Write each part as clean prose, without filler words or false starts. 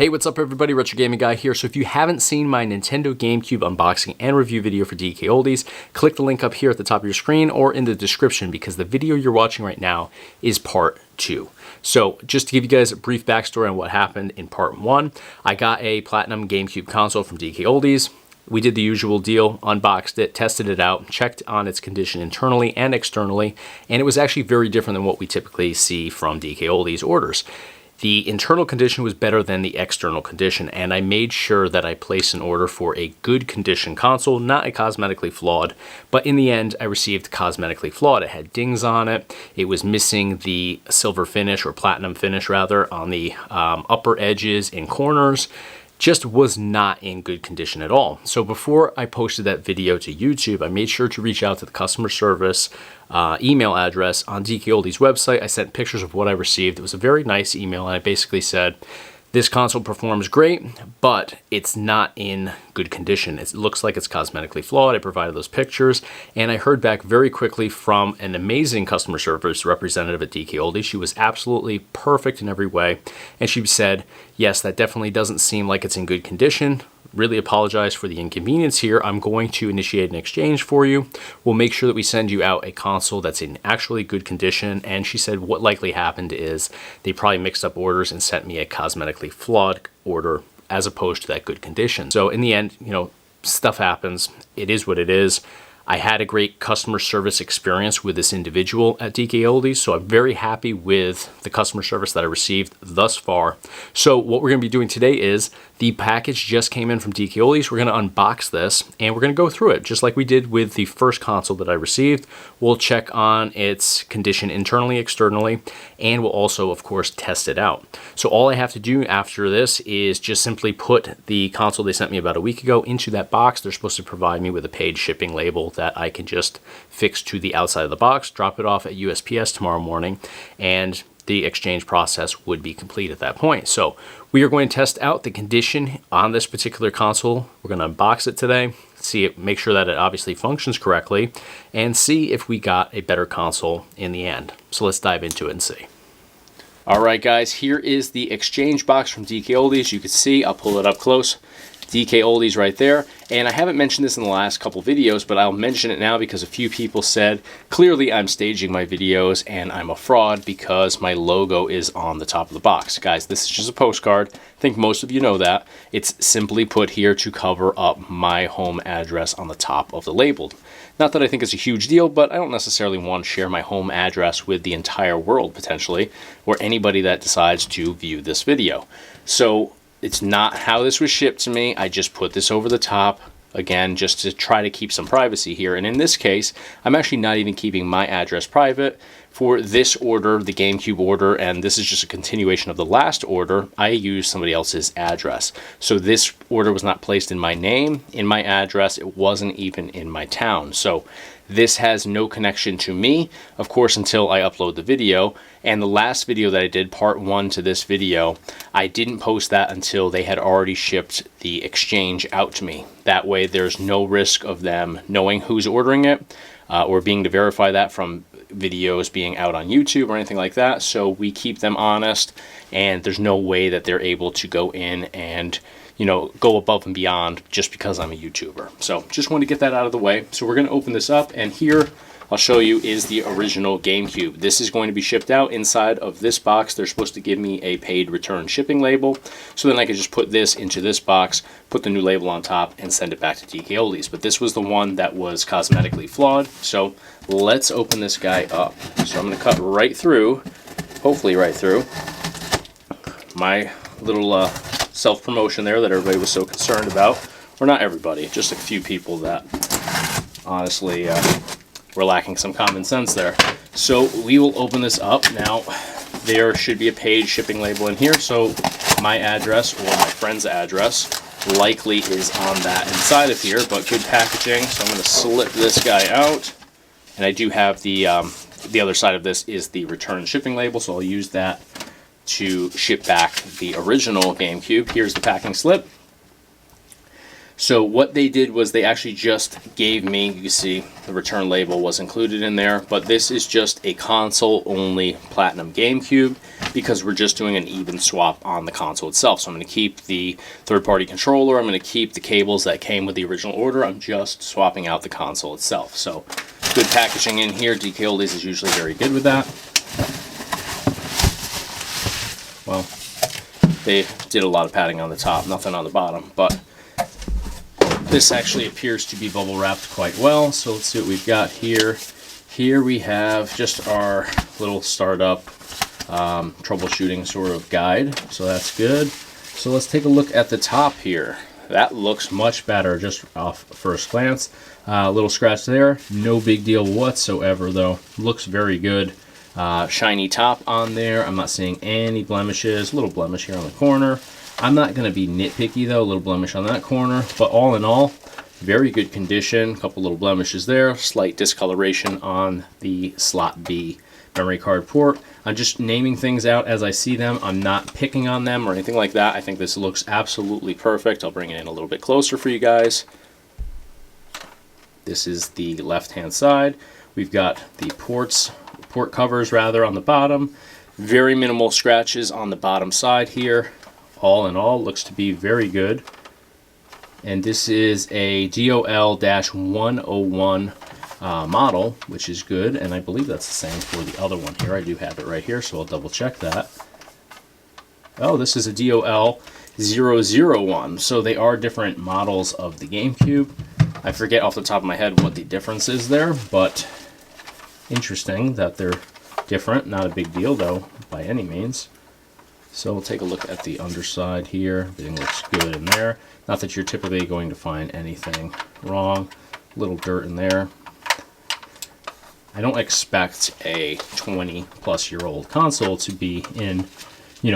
Hey, what's up everybody, Retro Gaming Guy here. So if you haven't seen my Nintendo GameCube unboxing and review video for DKOLDIES, click the link up here at the top of your screen or in the description because the video you're watching right now is part 2. So just to give you guys a brief backstory on what happened in part 1, I got a Platinum GameCube console from DKOLDIES. We did the usual deal, unboxed it, tested it out, checked on its condition internally and externally, and it was actually very different than what we typically see from DKOLDIES orders. The internal condition was better than the external condition, and I made sure that I placed an order for a good condition console, not a cosmetically flawed, but in the end I received cosmetically flawed. It had dings on it, it was missing the silver finish, or platinum finish rather, on the upper edges and corners. Just was not in good condition at all. So before I posted that video to YouTube, I made sure to reach out to the customer service email address on DKOLDIES website. I sent pictures of what I received. It was a very nice email, and I basically said, this console performs great, but it's not in good condition. It looks like it's cosmetically flawed. I provided those pictures, and I heard back very quickly from an amazing customer service representative at DKOLDIES. She was absolutely perfect in every way, and she said, yes, that definitely doesn't seem like it's in good condition. Really apologize for the inconvenience here. I'm going to initiate an exchange for you. We'll make sure that we send you out a console that's in actually good condition. And she said what likely happened is they probably mixed up orders and sent me a cosmetically flawed order as opposed to that good condition. So in the end, stuff happens. It is what it is. I had a great customer service experience with this individual at DKOLDIES, so I'm very happy with the customer service that I received thus far. So what we're going to be doing today is the package just came in from DKOLDIES. We're going to unbox this and we're going to go through it just like we did with the first console that I received. We'll check on its condition internally, externally, and we'll also, of course, test it out. So all I have to do after this is just simply put the console they sent me about a week ago into that box. They're supposed to provide me with a paid shipping label that I can just fix to the outside of the box, drop it off at USPS tomorrow morning, and the exchange process would be complete at that point. So we are going to test out the condition on this particular console. We're going to unbox it today, see it, make sure that it obviously functions correctly, and see if we got a better console in the end. So let's dive into it and see. All right, guys, here is the exchange box from DKOLDIES. You can see, I'll pull it up close. DKOLDIES right there, and I haven't mentioned this in the last couple videos, but I'll mention it now because a few people said clearly I'm staging my videos and I'm a fraud because my logo is on the top of the box. Guys, this is just a postcard. I think most of you know that. It's simply put here to cover up my home address on the top of the label. Not that I think it's a huge deal, but I don't necessarily want to share my home address with the entire world potentially, or anybody that decides to view this video. So it's not how this was shipped to me. I just put this over the top, again, just to try to keep some privacy here. And in this case, I'm actually not even keeping my address private. For this order, the GameCube order, and this is just a continuation of the last order, I used somebody else's address. So this order was not placed in my name, in my address. It wasn't even in my town. So this has no connection to me, of course, until I upload the video. And the last video that I did, part 1 to this video, I didn't post that until they had already shipped the exchange out to me. That way there's no risk of them knowing who's ordering it or being to verify that from videos being out on YouTube or anything like that. So we keep them honest, and there's no way that they're able to go in and go above and beyond just because I'm a YouTuber. So just wanted to get that out of the way. So we're going to open this up, and here I'll show you is the original GameCube. This is going to be shipped out inside of this box. They're supposed to give me a paid return shipping label, so then I can just put this into this box, put the new label on top, and send it back to DKOLDIES. But this was the one that was cosmetically flawed, so let's open this guy up. So I'm going to cut right through, hopefully right through, my little self-promotion there that everybody was so concerned about. Or not everybody, just a few people that honestly were lacking some common sense there. So we will open this up. Now there should be a paid shipping label in here, so my address or my friend's address likely is on that inside of here, but good packaging. So I'm going to slip this guy out, and I do have the other side of this is the return shipping label, so I'll use that to ship back the original GameCube. Here's the packing slip. So what they did was they actually just gave me, you can see the return label was included in there, but this is just a console only Platinum GameCube because we're just doing an even swap on the console itself. So I'm going to keep the third-party controller, I'm going to keep the cables that came with the original order, I'm just swapping out the console itself. So good packaging in here. DKOLDIES is usually very good with that. Well, they did a lot of padding on the top, nothing on the bottom, but this actually appears to be bubble wrapped quite well. So let's see what we've got here. Here we have just our little startup troubleshooting sort of guide. So that's good. So let's take a look at the top here. That looks much better just off first glance. Little scratch there, no big deal whatsoever though. Looks very good. Shiny top on there. I'm not seeing any blemishes. A little blemish here on the corner. I'm not going to be nitpicky though, a little blemish on that corner, but all in all, very good condition. A couple little blemishes there, slight discoloration on the slot B memory card port. I'm just naming things out as I see them. I'm not picking on them or anything like that. I think this looks absolutely perfect. I'll bring it in a little bit closer for you guys. This is the left-hand side. We've got the port covers rather on the bottom. Very minimal scratches on the bottom side here. All in all, looks to be very good. And this is a DOL-101 model, which is good. And I believe that's the same for the other one here. I do have it right here, so I'll double check that. Oh, this is a DOL-001. So they are different models of the GameCube. I forget off the top of my head what the difference is there, but interesting that they're different. Not a big deal, though, by any means. So we'll take a look at the underside here. Everything looks good in there. Not that you're typically going to find anything wrong. A little dirt in there. I don't expect a 20-plus-year-old console to be in,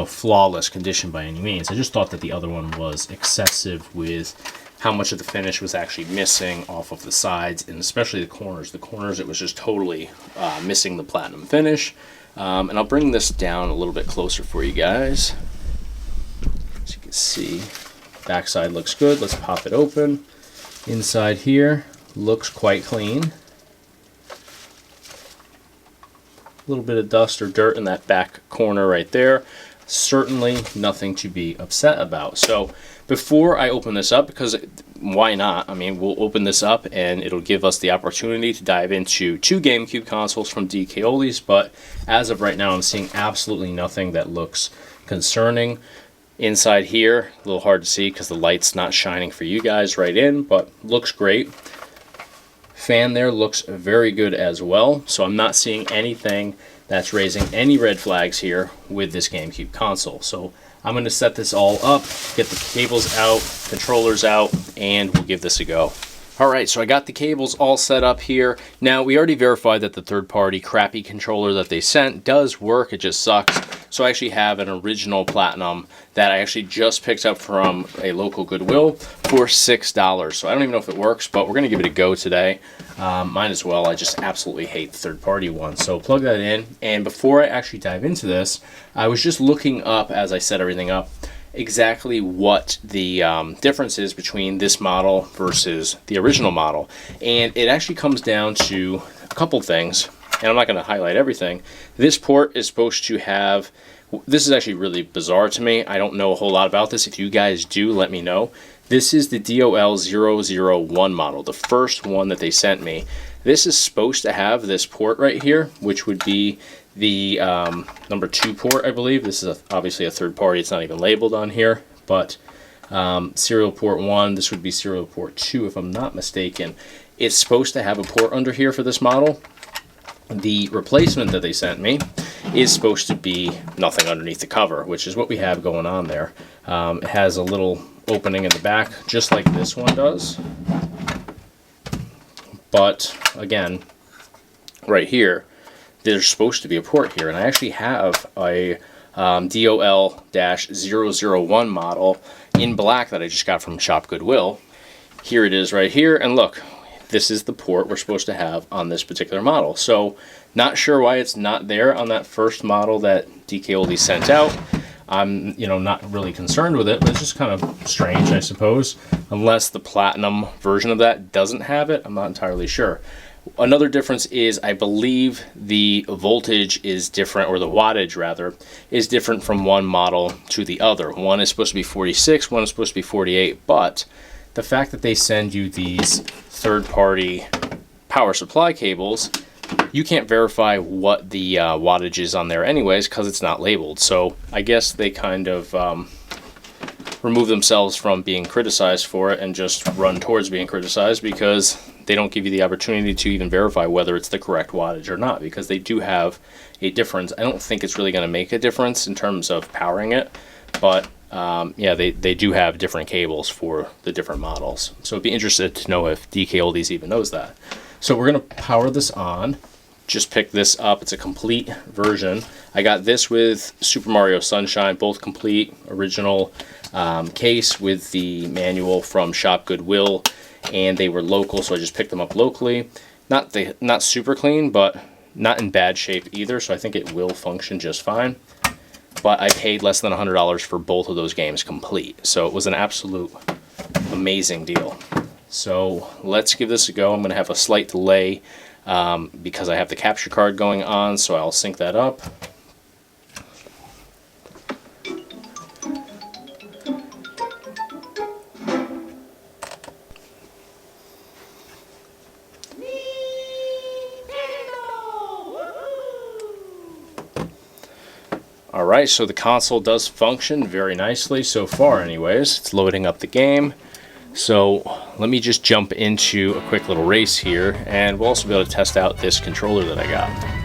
flawless condition by any means. I just thought that the other one was excessive with how much of the finish was actually missing off of the sides, and especially the corners. The corners, it was just totally missing the platinum finish. And I'll bring this down a little bit closer for you guys. As you can see, backside looks good. Let's pop it open. Inside here looks quite clean. A little bit of dust or dirt in that back corner right there. Certainly nothing to be upset about. So before I open this up, because why not? I mean, we'll open this up and it'll give us the opportunity to dive into 2 GameCube consoles from DKOLDIES, but as of right now, I'm seeing absolutely nothing that looks concerning. Inside here, a little hard to see because the light's not shining for you guys right in, but looks great. Fan there looks very good as well, so I'm not seeing anything that's raising any red flags here with this GameCube console. So I'm going to set this all up, get the cables out, controllers out, and we'll give this a go. Alright, so I got the cables all set up here. Now, we already verified that the third-party crappy controller that they sent does work, it just sucks. So I actually have an original Platinum that I actually just picked up from a local Goodwill for $6. So I don't even know if it works, but we're going to give it a go today. Might as well. I just absolutely hate the third-party one. So plug that in, and before I actually dive into this, I was just looking up, as I set everything up, exactly what the difference is between this model versus the original model. And it actually comes down to a couple things, and I'm not going to highlight everything. This port is supposed to have, this is actually really bizarre to me. I don't know a whole lot about this. If you guys do, let me know. This is the DOL-001 model, the first one that they sent me. This is supposed to have this port right here, which would be the number 2 port, I believe. This is obviously a third party. It's not even labeled on here, but serial port 1, this would be serial port 2 if I'm not mistaken. It's supposed to have a port under here for this model. The replacement that they sent me is supposed to be nothing underneath the cover, which is what we have going on there. It has a little opening in the back, just like this one does. But again, right here, there's supposed to be a port here, and I actually have a DOL-001 model in black that I just got from Shop Goodwill. Here it is right here, and look, this is the port we're supposed to have on this particular model. So not sure why it's not there on that first model that DKOLDIES sent out. I'm, you know, not really concerned with it, but it's just kind of strange, I suppose. Unless the Platinum version of that doesn't have it, I'm not entirely sure. Another difference is I believe the voltage is different, or the wattage rather, is different from one model to the other. One is supposed to be 46, one is supposed to be 48, but the fact that they send you these third-party power supply cables, you can't verify what the wattage is on there anyways because it's not labeled. So I guess they kind of remove themselves from being criticized for it and just run towards being criticized because they don't give you the opportunity to even verify whether it's the correct wattage or not, because they do have a difference. I don't think it's really going to make a difference in terms of powering it, but yeah, they do have different cables for the different models. So I'd be interested to know if DKOLDIES even knows that. So we're going to power this on. Just pick this up. It's a complete version. I got this with Super Mario Sunshine, both complete, original case with the manual from Shop Goodwill, and they were local, so I just picked them up locally. Not super clean, but not in bad shape either, so I think it will function just fine. But I paid less than $100 for both of those games complete, so it was an absolute amazing deal. So let's give this a go. I'm going to have a slight delay because I have the capture card going on, so I'll sync that up. Alright, so the console does function very nicely so far anyways. It's loading up the game. So let me just jump into a quick little race here, and we'll also be able to test out this controller that I got.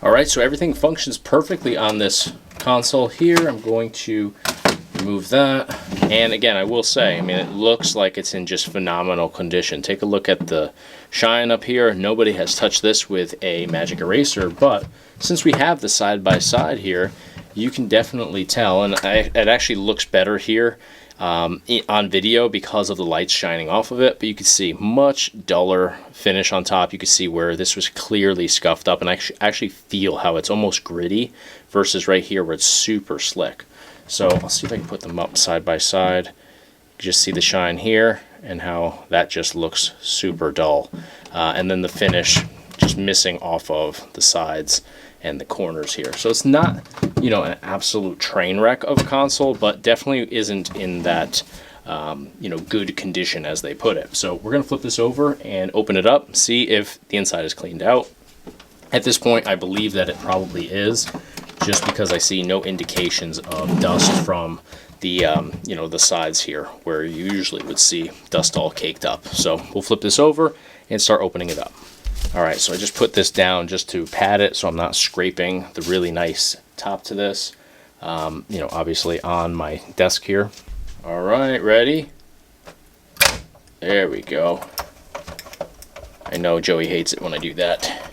Alright, so everything functions perfectly on this console here. I'm going to remove that. And again, I will say, I mean, it looks like it's in just phenomenal condition. Take a look at the shine up here. Nobody has touched this with a magic eraser, but since we have the side-by-side here, you can definitely tell, and it actually looks better here on video because of the lights shining off of it, but you can see much duller finish on top. You can see where this was clearly scuffed up, and I actually feel how it's almost gritty versus right here where it's super slick. So I'll see if I can put them up side by side. You can just see the shine here and how that just looks super dull. And then the finish just missing off of the sides and the corners here. So it's not, you know, an absolute train wreck of a console, but definitely isn't in that, you know, good condition as they put it. So we're going to flip this over and open it up, see if the inside is cleaned out. At this point, I believe that it probably is, just because I see no indications of dust from the, you know, the sides here, where you usually would see dust all caked up. So we'll flip this over and start opening it up. Alright, so I just put this down just to pad it so I'm not scraping the really nice top to this, you know, obviously on my desk here. Alright, ready? There we go. I know Joey hates it when I do that.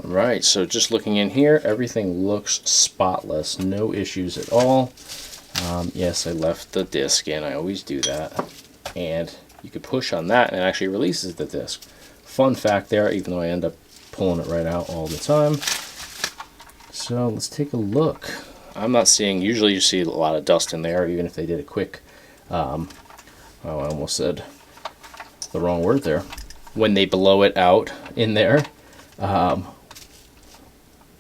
Right, so just looking in here, everything looks spotless, no issues at all. Yes, I left the disc in, I always do that. And you could push on that and it actually releases the disc. Fun fact there, even though I end up pulling it right out all the time. So let's take a look. I'm not seeing, usually you see a lot of dust in there, even if they did a quick, oh, I almost said the wrong word there. When they blow it out in there,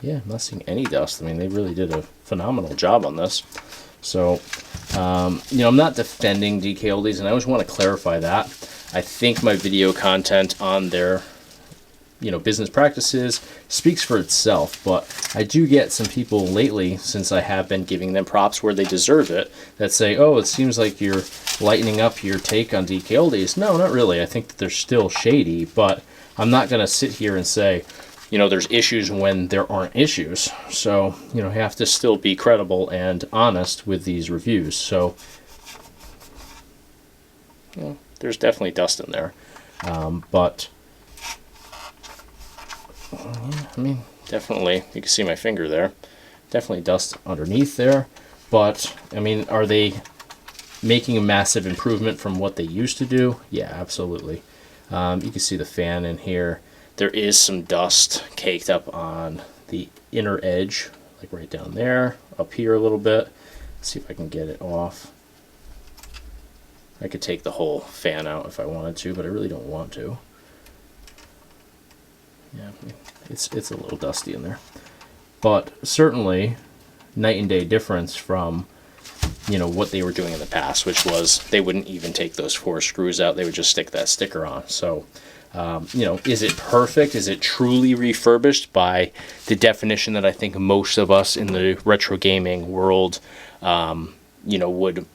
yeah, I'm not seeing any dust. I mean, they really did a phenomenal job on this. So, you know, I'm not defending DKOLDIES, and I always want to clarify that. I think my video content on their business practices speaks for itself, but I do get some people lately, since I have been giving them props where they deserve it, that say, oh, it seems like you're lightening up your take on DKOLDIES. No, not really. I think that they're still shady, but I'm not going to sit here and say, there's issues when there aren't issues. So, you have to still be credible and honest with these reviews. So, there's definitely dust in there. But I mean, definitely, you can see my finger there. Definitely dust underneath there. But, I mean, are they making a massive improvement from what they used to do? Yeah, absolutely. You can see the fan in here. There is some dust caked up on the inner edge, like right down there, up here a little bit. Let's see if I can get it off. I could take the whole fan out if I wanted to, but I really don't want to. Yeah, it's a little dusty in there. But certainly, night and day difference from, what they were doing in the past, which was they wouldn't even take those 4 screws out. They would just stick that sticker on. So, is it perfect? Is it truly refurbished by the definition that I think most of us in the retro gaming world, would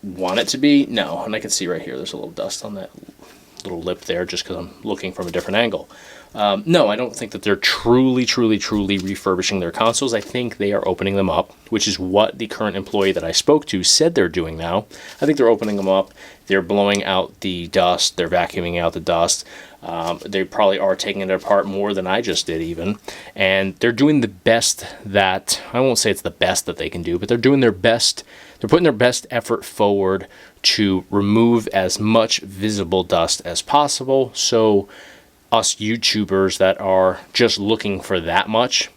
want it to be? No. And I can see right here, there's a little dust on that little lip there just because I'm looking from a different angle. No, I don't think that they're truly refurbishing their consoles. I think they are opening them up, which is what the current employee that I spoke to said they're doing now. I think they're opening them up. They're blowing out the dust. They're vacuuming out the dust. They probably are taking it apart more than I just did even. And they're doing the best that, I won't say it's the best that they can do, but they're doing their best. They're putting their best effort forward to remove as much visible dust as possible. So us YouTubers that are just looking for that much,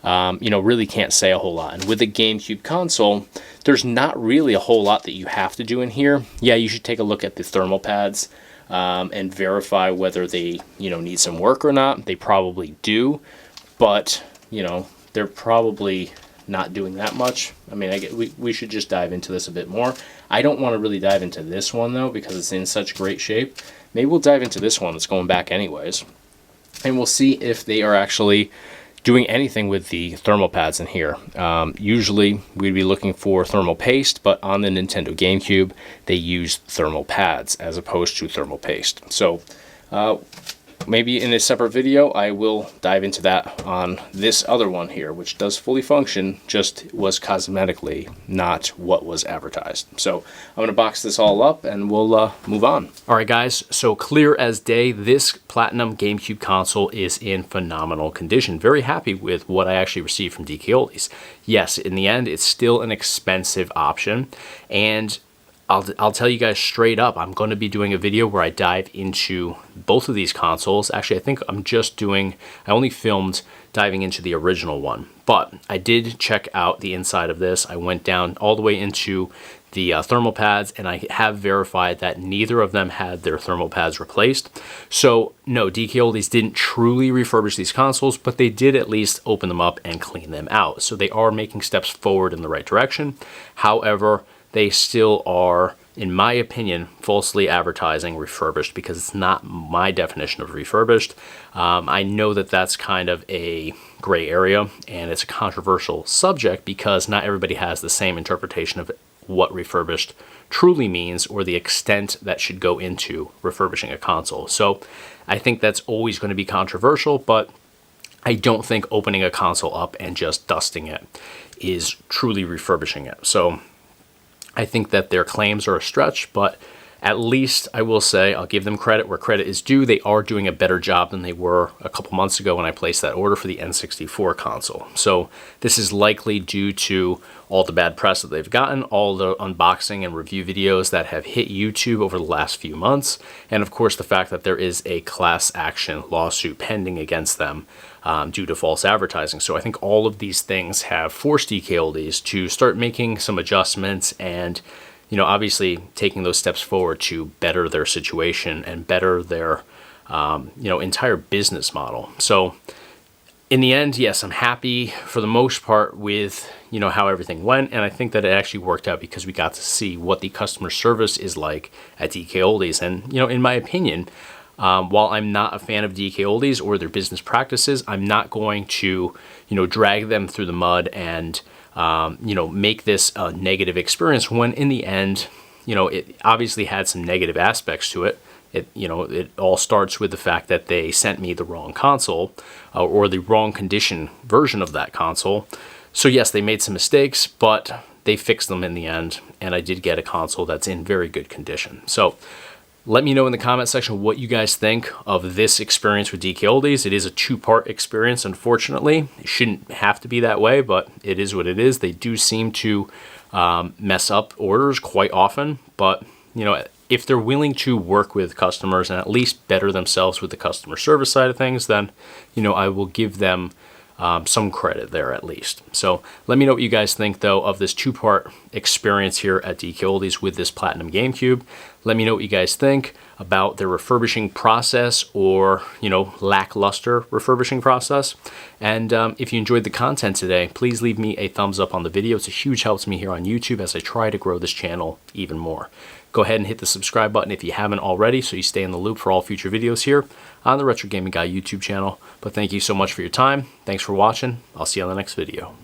really can't say a whole lot. And with the GameCube console, there's not really a whole lot that you have to do in here. Yeah, you should take a look at the thermal pads and verify whether they, need some work or not. They probably do, but, they're probably not doing that much. I mean, we should just dive into this a bit more. I don't want to really dive into this one, though, because it's in such great shape. Maybe we'll dive into this one that's going back anyways. And we'll see if they are actually doing anything with the thermal pads in here. Usually, we'd be looking for thermal paste, but on the Nintendo GameCube, they use thermal pads as opposed to thermal paste. So, maybe in a separate video, I will dive into that on this other one here, which does fully function, just was cosmetically not what was advertised. So I'm going to box this all up and we'll move on. All right, guys, so clear as day, this Platinum GameCube console is in phenomenal condition. Very happy with what I actually received from DKOLDIES. Yes, in the end, it's still an expensive option, and I'll tell you guys straight up, I'm going to be doing a video where I dive into both of these consoles. Actually, I think I only filmed diving into the original one, but I did check out the inside of this. I went down all the way into the thermal pads, and I have verified that neither of them had their thermal pads replaced. So no, DKOLDIES didn't truly refurbish these consoles, but they did at least open them up and clean them out. So they are making steps forward in the right direction. However, they still are, in my opinion, falsely advertising refurbished, because it's not my definition of refurbished. I know that that's kind of a gray area, and it's a controversial subject because not everybody has the same interpretation of what refurbished truly means or the extent that should go into refurbishing a console. So I think that's always going to be controversial, but I don't think opening a console up and just dusting it is truly refurbishing it. So I think that their claims are a stretch, but at least I will say I'll give them credit where credit is due. They are doing a better job than they were a couple months ago when I placed that order for the N64 console. So this is likely due to all the bad press that they've gotten, all the unboxing and review videos that have hit YouTube over the last few months, and of course the fact that there is a class action lawsuit pending against them due to false advertising. So I think all of these things have forced DKOLDIES to start making some adjustments and, obviously taking those steps forward to better their situation and better their, entire business model. So in the end, yes, I'm happy for the most part with, you know, how everything went. And I think that it actually worked out because we got to see what the customer service is like at DKOLDIES. And, you know, in my opinion, while I'm not a fan of DKOLDIES or their business practices, I'm not going to, you know, drag them through the mud and, you know, make this a negative experience when in the end, you know, it obviously had some negative aspects to it. You know, it all starts with the fact that they sent me the wrong console or the wrong condition version of that console. So yes, they made some mistakes, but they fixed them in the end, and I did get a console that's in very good condition. So let me know in the comment section what you guys think of this experience with DKOLDIES. It is a two-part experience, unfortunately. It shouldn't have to be that way, but it is what it is. They do seem to mess up orders quite often, but, you know, if they're willing to work with customers and at least better themselves with the customer service side of things, then, you know, I will give them some credit there at least. So let me know what you guys think, though, of this two-part experience here at DKOLDIES with this Platinum GameCube. Let me know what you guys think about their refurbishing process or, you know, lackluster refurbishing process. And if you enjoyed the content today, please leave me a thumbs up on the video. It's a huge help to me here on YouTube as I try to grow this channel even more. Go ahead and hit the subscribe button if you haven't already so you stay in the loop for all future videos here on the Retro Gaming Guy YouTube channel. But thank you so much for your time. Thanks for watching. I'll see you on the next video.